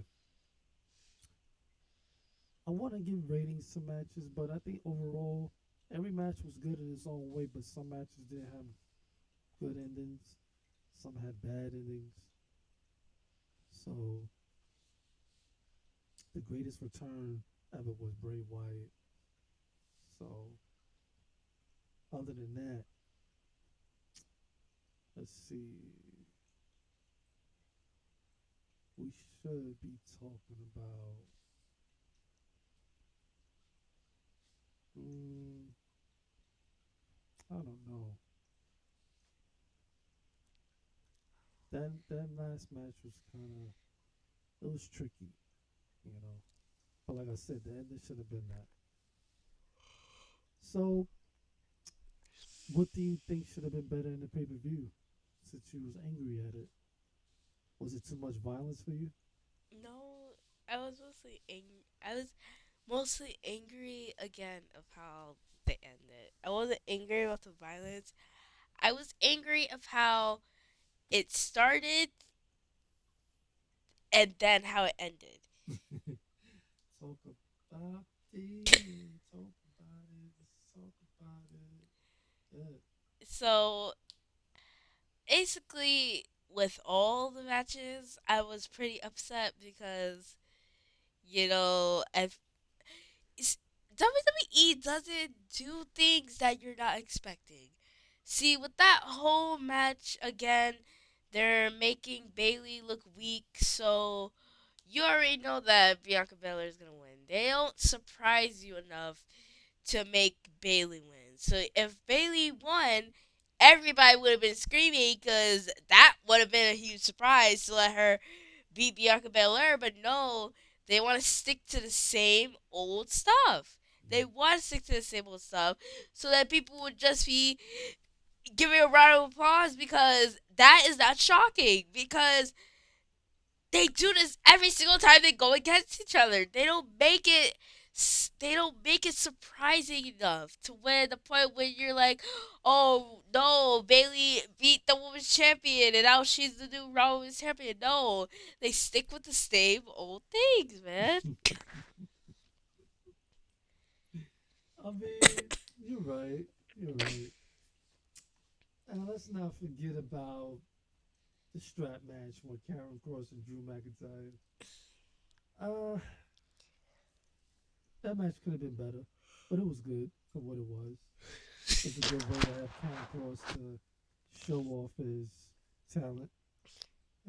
I want to give ratings to matches, but I think overall every match was good in its own way. But some matches didn't have good endings, some had bad endings. So, the greatest return ever was Bray Wyatt. So, other than that, let's see. We should be talking about. Mm, I don't know. That last match was kind of, it was tricky, you know. But like I said, the ending should have been that. So, what do you think should have been better in the pay per view? Since you was angry at it, was it too much violence for you? No, I was mostly angry. I was mostly angry again of how they ended. I wasn't angry about the violence. I was angry of how it started and then how it ended. Talk about it. Talk about it. Let's talk about it. Yeah. So basically, with all the matches, I was pretty upset because if WWE doesn't do things that you're not expecting. See, with that whole match again, they're making Bailey look weak, so you already know that Bianca Belair is gonna win. They don't surprise you enough to make Bailey win. So if Bailey won, everybody would have been screaming because that would have been a huge surprise to let her beat Bianca Belair. But no, they want to stick to the same old stuff. They want to stick to the same old stuff so that people would just be giving a round of applause because that is not shocking because they do this every single time they go against each other. They don't make it surprising enough to where the point where you're like, oh no, Bailey beat the women's champion and now she's the new Raw women's champion. No, they stick with the same old things, man. I mean, you're right. You're right. And let's not forget about the strap match with Karen Cross and Drew McIntyre. Uh, that match could have been better, but it was good for what it was. It's a good way to have Karen Cross to show off his talent.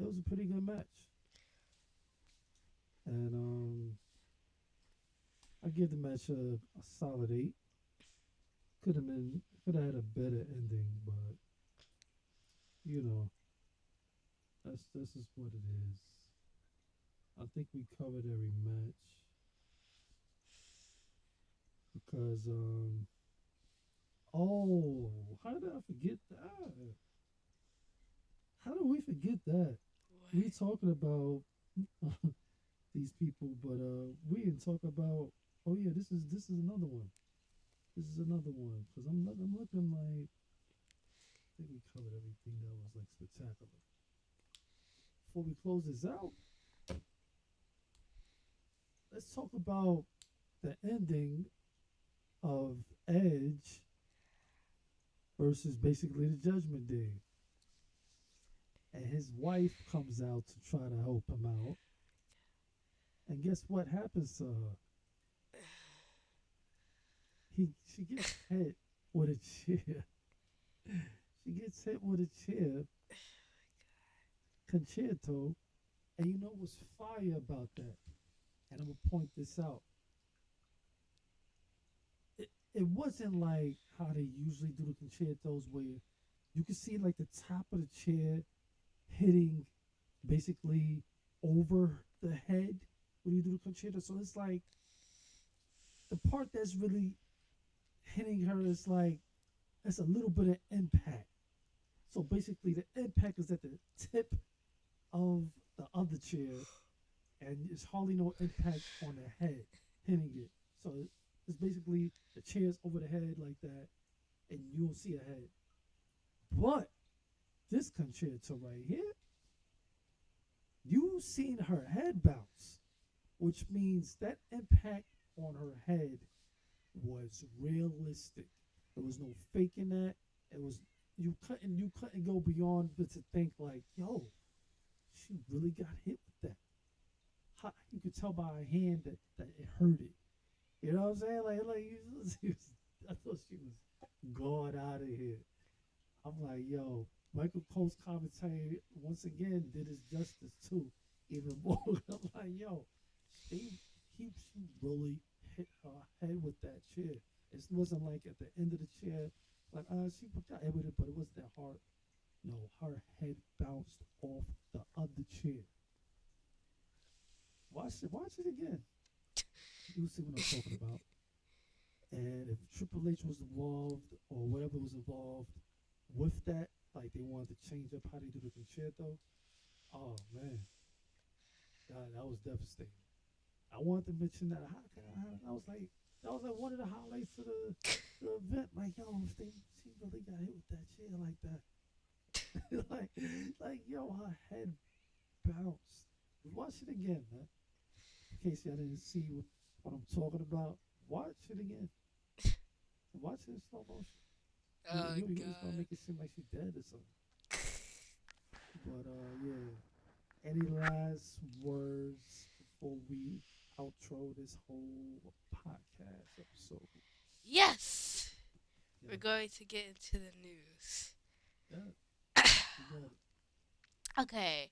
It was a pretty good match, and I give the match a solid 8. Could have had a better ending, but you know that's this is what it is. I think we covered every match because oh, how did I forget that? How did we forget that? What? We talking about these people, but we didn't talk about. Oh yeah, this is another one. This is another one because I'm looking like I think we covered everything that was like spectacular. Before we close this out, let's talk about the ending of Edge versus basically the Judgment Day. And his wife comes out to try to help him out. And guess what happens to her? She gets hit with a chair. She gets hit with a chair, concerto. And you know what's fire about that? And I'm gonna point this out. It wasn't like how they usually do the concertos where you can see like the top of the chair hitting basically over the head when you do the concerto. So it's like the part that's really hitting her is like it's a little bit of impact. So basically the impact is at the tip of the other chair and it's hardly no impact on the head hitting it. So it's basically the chair's over the head like that and you don't see a head. But this concerto right here, you seen her head bounce, which means that impact on her head was realistic. There was no faking that. It was you couldn't go beyond but to think like, yo, she really got hit with that. You could tell by her hand that it hurt it. You know what I'm saying? I thought she was going out of here. I'm like, yo, Michael Cole's commentary once again did his justice too, even more. I'm like, yo, they she really hit her head with that chair. It wasn't like at the end of the chair, like she got hit with it, but it wasn't that hard. No, her head bounced off the other chair. Watch it again. You'll see what I'm talking about. And if Triple H was involved or whatever was involved with that, like they wanted to change up how they do the concerto, oh man, that was devastating. I wanted to mention that. That was like one of the highlights of the event. Like, yo, she really got hit with that chair like that. like, yo, her head bounced. Watch it again, man. In case y'all didn't see what I'm talking about, watch it again. Watch it in slow motion. Oh You was gonna god. make it seem like she dead or something. But yeah. Any last words before we outro this whole podcast episode? Yes. We're Yeah, going to get into the news. yeah, you got it. Okay.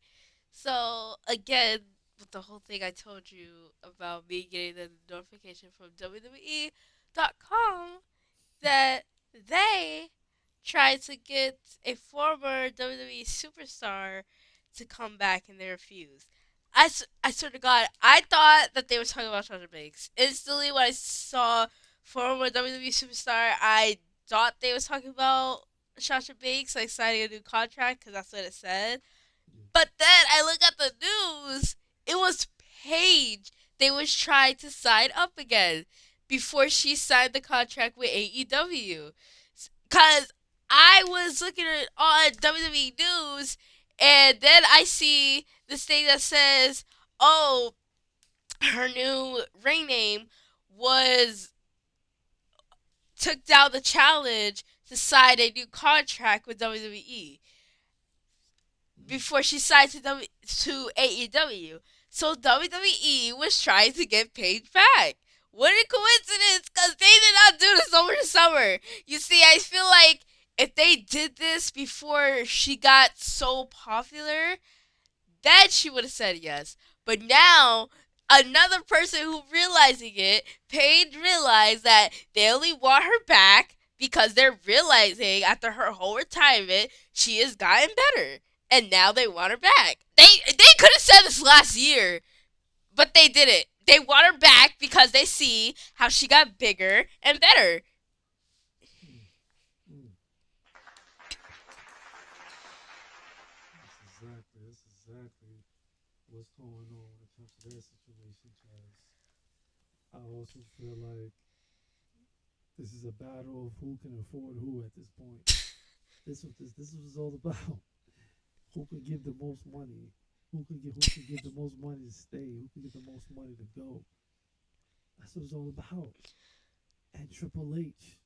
So again, with the whole thing I told you about me getting the notification from WWE.com that they tried to get a former WWE superstar to come back and they refused. I swear to God, I thought that they were talking about Sasha Banks. Instantly, when I saw former WWE superstar, I thought they was talking about Sasha Banks, like signing a new contract, because that's what it said. Yeah. But then I look at the news. It was Paige. They was trying to sign up again before she signed the contract with AEW. Cause I was looking at on WWE News, and then I see this thing that says, "Oh, her new ring name was took down the challenge to sign a new contract with WWE." Mm. Before she signed to AEW. So WWE was trying to get Paige back. What a coincidence, because they did not do this over the summer. You see, I feel like if they did this before she got so popular, then she would have said yes. But now, another person who realizing it, Paige realized that they only want her back because they're realizing after her whole retirement, she has gotten better. And now they want her back. They could have said this last year, but they didn't. They want her back because they see how she got bigger and better. Mm. Mm. That's exactly what's going on when it comes to that situation, Charles. I also feel like this is a battle of who can afford who at this point. This was all about. Who could give the most money? Who could give the most money to stay? Who could give the most money to go? That's what it's all about. And Triple H,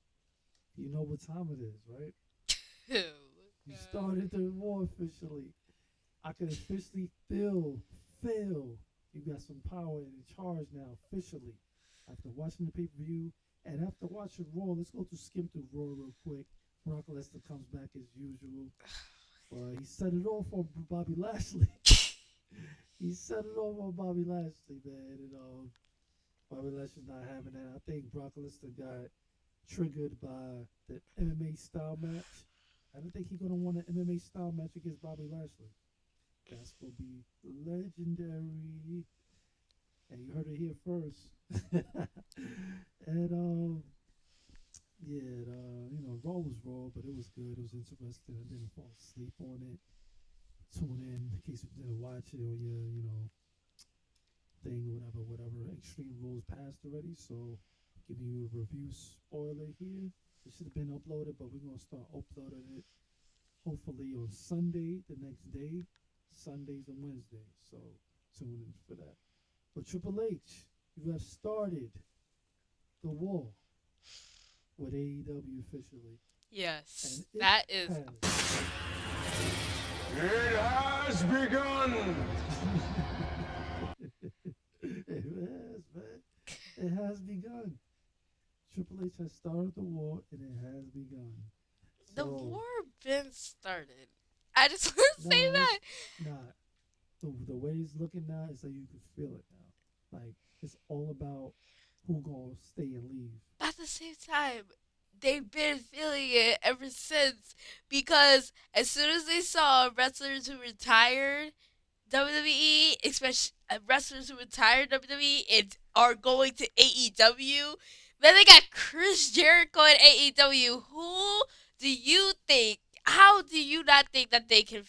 you know what time it is, right? Oh, You God. started the war officially. I can officially feel you got some power and in charge now officially. After watching the pay per view and after watching Raw, let's go to skim through Raw real quick. Brock Lesnar comes back as usual. He set it off on Bobby Lashley. He set it off on Bobby Lashley, man. And Bobby Lashley's not having that. I think Brock Lesnar got triggered by the MMA style match. I don't think he's gonna want an MMA style match against Bobby Lashley. That's gonna be legendary. And you heard it here first. and yeah, Raw was Raw, but it was good. It was interesting. I didn't fall asleep on it. Tune in case you didn't watch it or thing, whatever. Extreme Rules passed already, so giving you a review spoiler here. It should have been uploaded, but we're gonna start uploading it hopefully on Sunday, the next day, Sundays and Wednesdays. So tune in for that. But Triple H, you have started the war with AEW officially, and Yes, it that is. has. It has begun! It has, man. It has begun. Triple H has started the war, and it has begun. The So, war been started. I just want to say nah, that. it's not. The way it's looking now is that you can feel it now. Like, it's all about who gonna stay and leave. But at the same time, they've been feeling it ever since because as soon as they saw wrestlers who retired WWE, especially wrestlers who retired WWE and are going to AEW, then they got Chris Jericho in AEW. Who do you think? How do you not think that they can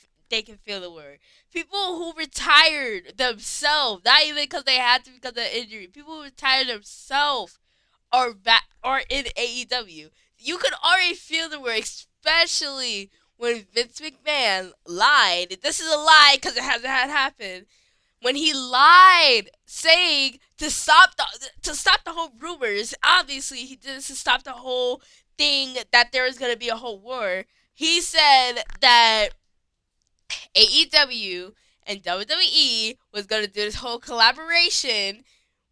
feel the word? People who retired themselves, not even because they had to because of injury. People who retired themselves are back are in AEW. You could already feel the word, especially when Vince McMahon lied. This is a lie because it hasn't had happened. When he lied, saying to stop the whole rumors. Obviously, he did this to stop the whole thing that there was gonna be a whole war. He said that AEW and WWE was going to do this whole collaboration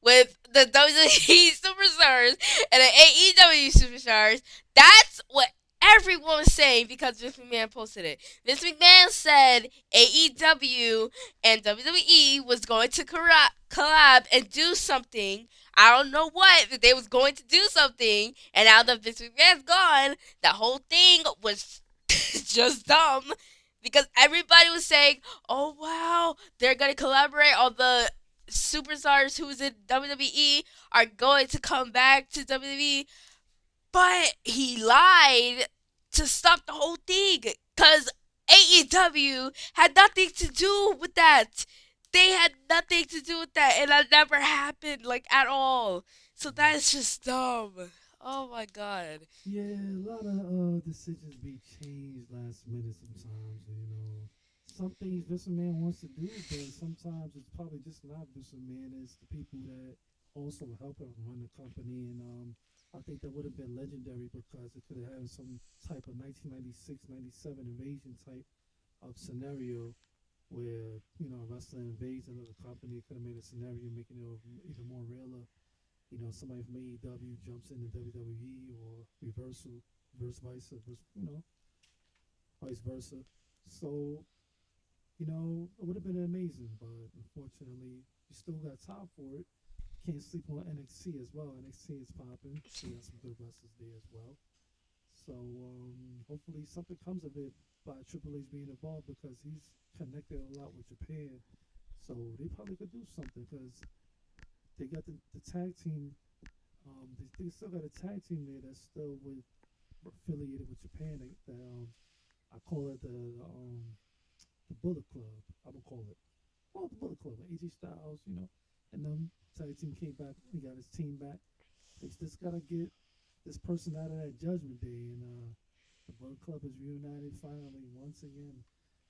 with the WWE superstars and the AEW superstars. That's what everyone was saying because Vince McMahon posted it. Vince McMahon said AEW and WWE was going to collab and do something. I don't know what, but they was going to do something. And now that Vince McMahon's gone, that whole thing was just dumb because everybody was saying, "Oh wow, they're gonna collaborate. All the superstars who's in WWE are going to come back to WWE." But he lied to stop the whole thing because AEW had nothing to do with that. They had nothing to do with that, and that never happened like at all. So that is just dumb. Oh my god. Yeah, a lot of decisions be changed last minute sometimes. Some things Vince McMahon wants to do, but sometimes it's probably just not Vince McMahon. It's the people that also help him run the company. And I think that would have been legendary because it could have had some type of 1996, 97 invasion type of scenario where, a wrestler invades another company. It could have made a scenario making it even more realer. Somebody from AEW jumps into WWE or vice versa. So, it would have been amazing, but unfortunately, you still got time for it. Can't sleep on NXT as well. NXT is popping. We got some good wrestlers there as well. So, hopefully something comes of it by Triple H being involved because he's connected a lot with Japan. So they probably could do something because they got the tag team. They still got a tag team there that's still affiliated with Japan. I call it the Bullet Club. I'm gonna call it the Bullet Club. AJ Styles, And tag team came back. He got his team back. They just gotta get this person out of that Judgment Day, and the Bullet Club is reunited finally once again,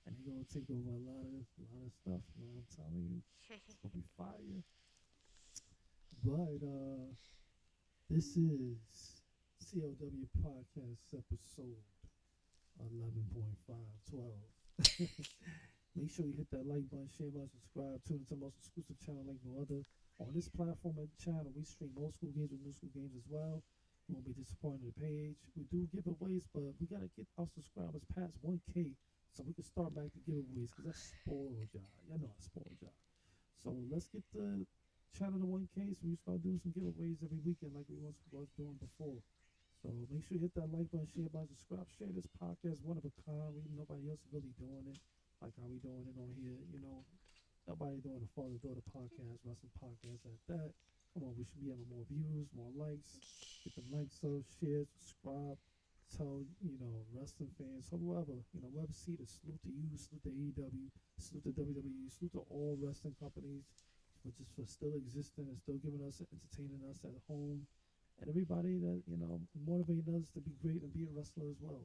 and they're gonna take over a lot of stuff. Man, I'm telling you, it's gonna be fire. But this is CLW Podcast episode 11.512. Make sure you hit that like button, share button, subscribe, tune into the most exclusive channel like no other. On this platform and channel, we stream old school games and new school games as well. You won't be disappointed in the page. We do giveaways, but we gotta get our subscribers past 1K so we can start back the giveaways because that's spoiled, y'all. Y'all know I spoiled y'all. So let's get the channel to 1K so we start doing some giveaways every weekend like we was doing before. So make sure you hit that like button, share button, subscribe, share this podcast, one of a kind. Nobody else is really doing it like how we doing it on here. Nobody doing a father-daughter podcast, wrestling podcast at that. Come on, we should be having more views, more likes. Get the likes up, share, subscribe. Tell, wrestling fans, whoever, whoever see this, salute to you, salute to AEW, salute to WWE, salute to all wrestling companies for still existing and still giving us, entertaining us at home. And everybody that, motivating us to be great and be a wrestler as well.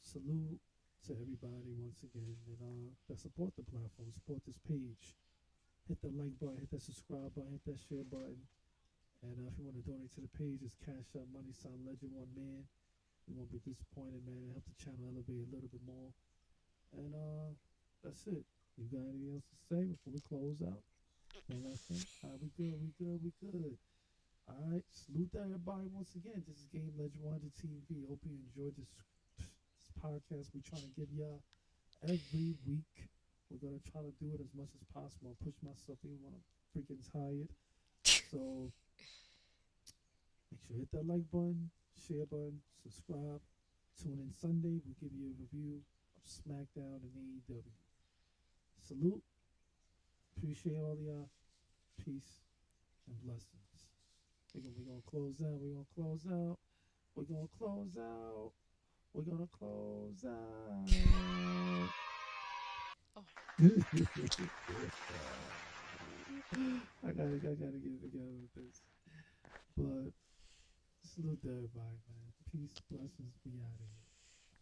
Salute to everybody once again that support the platform, support this page. Hit the like button, hit that subscribe button, hit that share button. And if you want to donate to the page, it's Cash Up Money Sign Legend One Man. You won't be disappointed, man. Help the channel elevate a little bit more. And that's it. You got anything else to say before we close out? One last thing. All right, we good. All right, salute to everybody once again. This is Game Legend 100 TV. Hope you enjoyed this podcast we're trying to give y'all every week. We're going to try to do it as much as possible. I push myself even when I'm freaking tired. So make sure you hit that like button, share button, subscribe. Tune in Sunday. We'll give you a review of SmackDown and AEW. Salute. Appreciate all y'all. Peace and blessings. We're gonna close out. We're gonna close out. We're gonna close out. We're gonna close out. Oh. I gotta get it together with this. But salute to everybody, man. Peace, blessings, be out of here.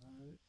Alright.